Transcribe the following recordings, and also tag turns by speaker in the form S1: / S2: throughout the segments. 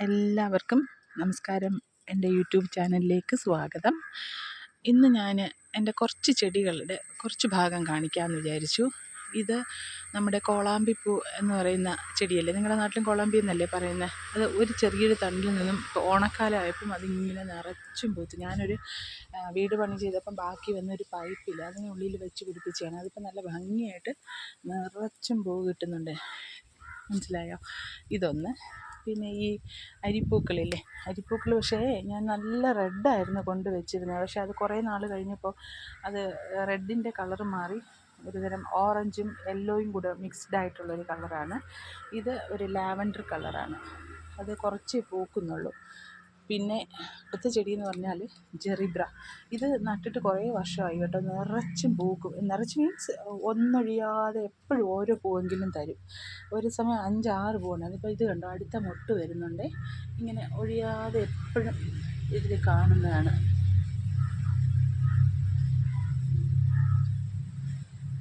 S1: എല്ലാവർക്കും നമസ്കാരം. എൻ്റെ യൂട്യൂബ് ചാനലിലേക്ക് സ്വാഗതം. ഇന്ന് ഞാൻ എൻ്റെ കുറച്ച് ചെടികളുടെ കുറച്ച് ഭാഗം കാണിക്കാമെന്ന് വിചാരിച്ചു. ഇത് നമ്മുടെ കോളാമ്പിപ്പൂ എന്ന് പറയുന്ന ചെടിയല്ലേ, നിങ്ങളുടെ നാട്ടിലും കോളാമ്പി എന്നല്ലേ പറയുന്നത്. അത് ഒരു ചെറിയൊരു തണ്ടിൽ നിന്നും ഇപ്പോൾ ഓണക്കാലമായപ്പം അതിങ്ങനെ നിറച്ചും പൂത്തു. ഞാനൊരു വീട് പണി ചെയ്തപ്പം ബാക്കി വന്നൊരു പൈപ്പിൽ അതിനുള്ളിൽ വെച്ച് പിടിപ്പിച്ചതാണ്. അതിപ്പോൾ നല്ല ഭംഗിയായിട്ട് നിറച്ചും പൂ കിട്ടുന്നുണ്ട്. മനസ്സിലായോ? ഇതൊന്ന്. പിന്നെ ഈ അരിപ്പൂക്കളില്ലേ, അരിപ്പൂക്കൾ പക്ഷേ ഞാൻ നല്ല റെഡായിരുന്നു കൊണ്ട് വെച്ചിരുന്നത്. പക്ഷേ അത് കുറേ നാൾ കഴിഞ്ഞപ്പോൾ അത് റെഡിൻ്റെ കളറ് മാറി ഒരുതരം ഓറഞ്ചും യെല്ലോയും കൂടെ മിക്സ്ഡ് ആയിട്ടുള്ളൊരു കളറാണ്. ഇത് ഒരു ലാവൻഡർ കളറാണ്. അത് കുറച്ചേ പൂക്കുന്നുള്ളൂ. പിന്നെ അടുത്ത ചെടി എന്ന് പറഞ്ഞാൽ ജെറിബ്ര. ഇത് നട്ടിട്ട് കുറേ വർഷമായി കേട്ടോ. നിറച്ചും പൂക്കും. നിറച്ച് മീൻസ് ഒന്നൊഴിയാതെ എപ്പോഴും ഓരോ പൂവെങ്കിലും തരും. ഒരു സമയം 5-6 പൂവുണ്ട്. അതിപ്പോൾ ഇത് കണ്ടോ, അടുത്ത മൊട്ട് വരുന്നുണ്ട്. ഇങ്ങനെ ഒഴിയാതെ എപ്പോഴും ഇതിൽ കാണുന്നതാണ്.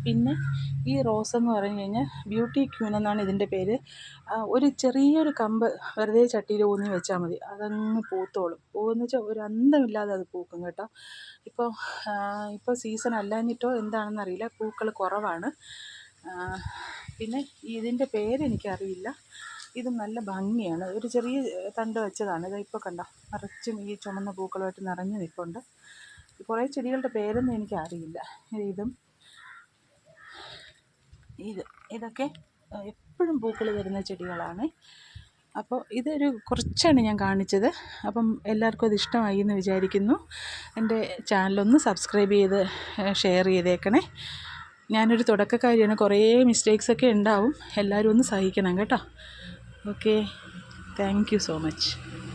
S1: പിന്നെ ഈ റോസ് എന്ന് പറഞ്ഞു കഴിഞ്ഞാൽ ബ്യൂട്ടി ക്യൂൻ എന്നാണ് ഇതിൻ്റെ പേര്. ഒരു ചെറിയൊരു കമ്പ് വെറുതെ ചട്ടിയിൽ ഊന്നി വെച്ചാൽ മതി, അതങ്ങ് പൂത്തോളും. പൂവെന്ന് വെച്ചാൽ ഒരു അന്തമില്ലാതെ അത് പൂക്കും കേട്ടോ. ഇപ്പോൾ സീസൺ അല്ലാഞ്ഞിട്ടോ എന്താണെന്നറിയില്ല, പൂക്കൾ കുറവാണ്. പിന്നെ ഇതിൻ്റെ പേരെനിക്കറിയില്ല. ഇത് നല്ല ഭംഗിയാണ്. ഒരു ചെറിയ തണ്ട് വെച്ചതാണ്. ഇത് ഇപ്പോൾ കണ്ടോ, നിറച്ചും ഈ ചുമന്ന പൂക്കളുമായിട്ട് നിറഞ്ഞു നിൽപ്പുണ്ട്. കുറേ ചെടികളുടെ പേരൊന്നും എനിക്കറിയില്ല. ഇതൊക്കെ എപ്പോഴും പൂക്കൾ തരുന്ന ചെടികളാണ്. അപ്പോൾ ഇതൊരു കുറച്ചാണ് ഞാൻ കാണിച്ചത്. അപ്പം എല്ലാവർക്കും അത് ഇഷ്ടമായി എന്ന് വിചാരിക്കുന്നു. എൻ്റെ ചാനലൊന്ന് സബ്സ്ക്രൈബ് ചെയ്ത് ഷെയർ ചെയ്തേക്കണേ. ഞാനൊരു തുടക്കക്കാരിയാണ്, കുറേ മിസ്റ്റേക്സൊക്കെ ഉണ്ടാവും. എല്ലാവരും ഒന്ന് സഹിക്കണം കേട്ടോ. Okay, thank you so much.